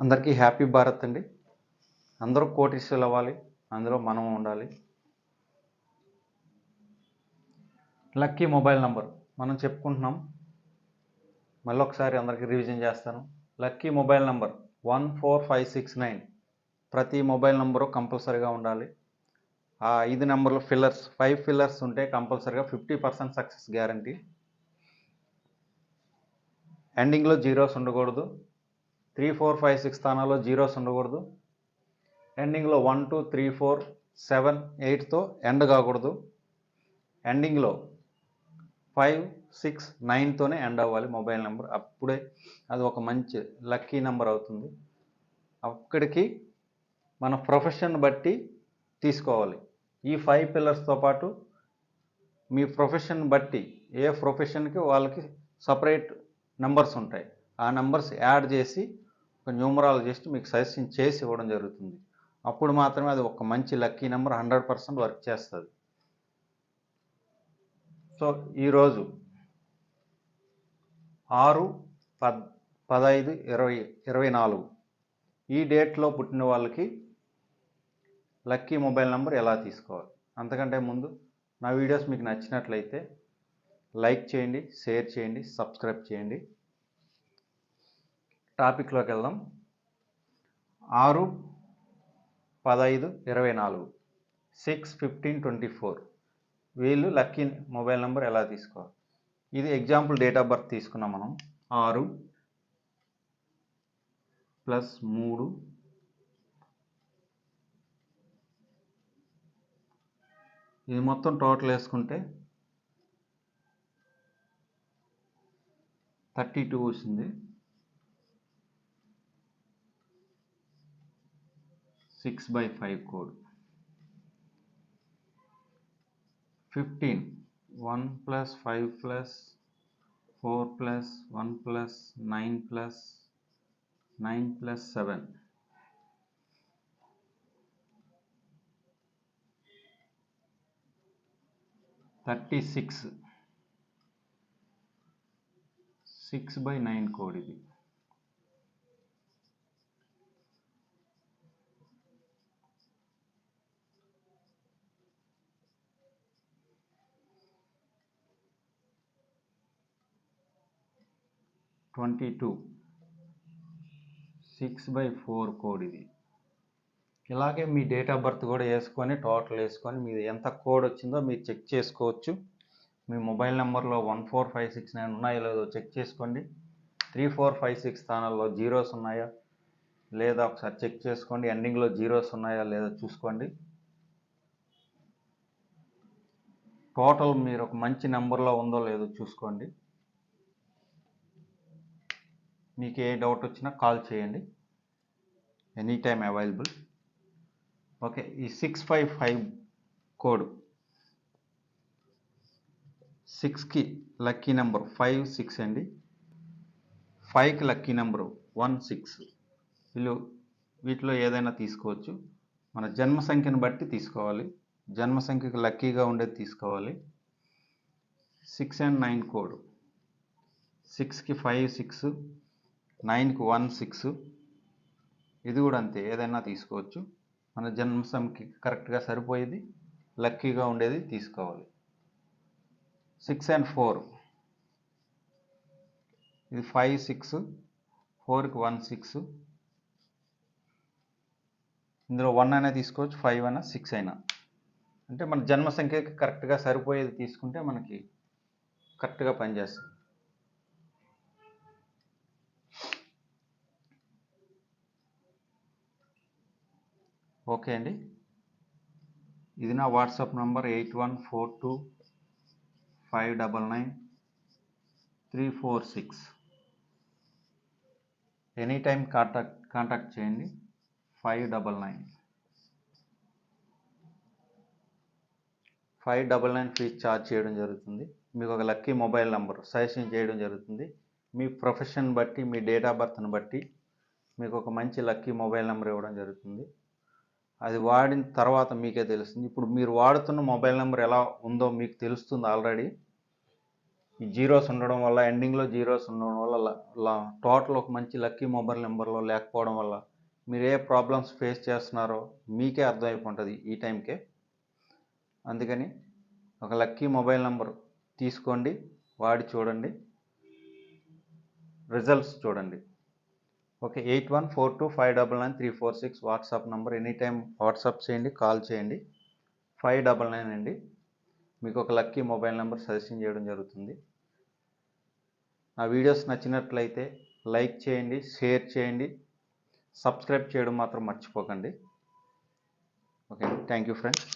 అందరికీ హ్యాపీ భారత్ అండి. అందరూ కోటీశ్వరులు అవ్వాలి, అందులో మనం ఉండాలి. లక్కీ మొబైల్ నంబర్ మనం చెప్పుకుంటున్నాం. మళ్ళీ ఒకసారి అందరికీ రివిజన్ చేస్తాను. Lucky mobile number 14569. ప్రతి మొబైల్ నంబరు కంపల్సరీగా ఉండాలి. ఆ 5 నెంబర్లు ఫిల్లర్స్, 5 ఫిల్లర్స్ ఉంటే కంపల్సరీగా 50% సక్సెస్ గ్యారంటీ. ఎండింగ్లో జీరోస్ ఉండకూడదు. 3, 4, 5, 6 స్థానాల్లో జీరోస్ ఉండకూడదు. ఎండింగ్లో 1, 2, 3, 4, 7, 8తో ఎండ్ కాకూడదు. ఎండింగ్లో 5, 6, 9తోనే ఎండ్ అవ్వాలి మొబైల్ నెంబర్. అప్పుడే అది ఒక మంచి లక్కీ నెంబర్ అవుతుంది. అక్కడికి మన ప్రొఫెషన్ బట్టి తీసుకోవాలి. ఈ 5 పిల్లర్స్తో పాటు మీ ప్రొఫెషన్ బట్టి ఏ ప్రొఫెషన్కి వాళ్ళకి సపరేట్ నెంబర్స్ ఉంటాయి. ఆ నెంబర్స్ యాడ్ చేసి ఒక న్యూమరాలజిస్ట్ మీకు సజెషన్ చేసి ఇవ్వడం జరుగుతుంది. అప్పుడు మాత్రమే అది ఒక మంచి లక్కీ నెంబర్ 100% వర్క్ చేస్తుంది. సో ఈరోజు 6/15/2024 ఈ డేట్లో పుట్టిన వాళ్ళకి లక్కీ మొబైల్ నెంబర్ ఎలా తీసుకోవాలి. అంతకంటే ముందు నా వీడియోస్ మీకు నచ్చినట్లయితే లైక్ చేయండి, షేర్ చేయండి, సబ్స్క్రైబ్ చేయండి. టాపిక్లోకి వెళ్దాం. 6/15/24 6/15/24 వీళ్ళు లక్కీ మొబైల్ నెంబర్ ఎలా తీసుకోవాలి. ఇది ఎగ్జాంపుల్ డేట్ ఆఫ్ బర్త్ తీసుకున్నాం మనం. 6 + 3 ఇది మొత్తం టోటల్ వేసుకుంటే 32 వస్తుంది. 6/5 కోడ్. 15 1 + 5 + 4 + 1 + 9 + 9 + 7 36. 6/9 కోడ్ ఇది. (22) 6/4 కోడ్ ఇది. ఇలాగే మీ డేట్ ఆఫ్ బర్త్ కూడా వేసుకొని టోటల్ వేసుకొని మీరు ఎంత కోడ్ వచ్చిందో మీరు చెక్ చేసుకోవచ్చు. మీ మొబైల్ నెంబర్లో 14569 ఉన్నాయో లేదో చెక్ చేసుకోండి. 3, 4, 5, 6 స్థానాల్లో జీరోస్ ఉన్నాయా లేదా ఒకసారి చెక్ చేసుకోండి. ఎండింగ్లో జీరోస్ ఉన్నాయా లేదా చూసుకోండి. టోటల్ మీరు ఒక మంచి నెంబర్లో ఉందో లేదో చూసుకోండి. మీకు ఏ డౌట్ వచ్చినా కాల్ చేయండి. Any time available. ఓకే, ఈ 655 కోడ్ 6కి లక్కీ నెంబర్ 5, 6 అండి. 5కి లక్కీ నెంబరు 1, 6. వీటిలో ఏదైనా తీసుకోవచ్చు. మన జన్మ సంఖ్యను బట్టి తీసుకోవాలి. జన్మ సంఖ్యకు లక్కీగా ఉండేది తీసుకోవాలి. 6 and 9 కోడ్. 6కి 5, 6, 9కి 1, 6. ఇది కూడా అంతే, ఏదైనా తీసుకోవచ్చు. మన జన్మ సంఖ్యకి కరెక్ట్గా సరిపోయేది లక్కీగా ఉండేది తీసుకోవాలి. 6 and 4. ఇది 5, 6, 4కి 1, 6. ఇందులో 1 అయినా తీసుకోవచ్చు, 5 అయినా, 6 అయినా. అంటే మన జన్మ సంఖ్యకి కరెక్ట్గా సరిపోయేది తీసుకుంటే మనకి కరెక్ట్గా పనిచేస్తుంది. ఓకే అండి. ఇది నా WhatsApp number 8142599346. Any time contact చేయండి. 599 ఫీజ్ ఛార్జ్ చేయడం జరుగుతుంది. మీకు ఒక లక్కీ మొబైల్ నెంబర్ సజెషన్ చేయడం జరుగుతుంది. మీ ప్రొఫెషన్ బట్టి, మీ డేట్ ఆఫ్ బర్త్ని బట్టి మీకు ఒక మంచి లక్కీ మొబైల్ నెంబర్ ఇవ్వడం జరుగుతుంది. అది వాడిన తర్వాత మీకే తెలుస్తుంది. ఇప్పుడు మీరు వాడుతున్న మొబైల్ నెంబర్ ఎలా ఉందో మీకు తెలుస్తుంది ఆల్రెడీ. ఈ జీరోస్ ఉండడం వల్ల, ఎండింగ్లో జీరోస్ ఉండడం వల్ల టోటల్ ఒక మంచి లక్కీ మొబైల్ నెంబర్లో లేకపోవడం వల్ల మీరు ఏ ప్రాబ్లమ్స్ ఫేస్ చేస్తున్నారో మీకే అర్థమైపోతుంది ఈ టైంకే. అందుకని ఒక లక్కీ మొబైల్ నెంబర్ తీసుకోండి, వాడి చూడండి, రిజల్ట్స్ చూడండి. Okay, 8142599346 WhatsApp number. Any time WhatsApp చేయండి, కాల్ చేయండి. 599 అండి. మీకు ఒక లక్కీ మొబైల్ నెంబర్ సజెషన్ చేయడం జరుగుతుంది. నా వీడియోస్ నచ్చినట్లయితే లైక్ చేయండి, షేర్ చేయండి, సబ్స్క్రైబ్ చేయడం మాత్రం మర్చిపోకండి. Okay, thank you friends.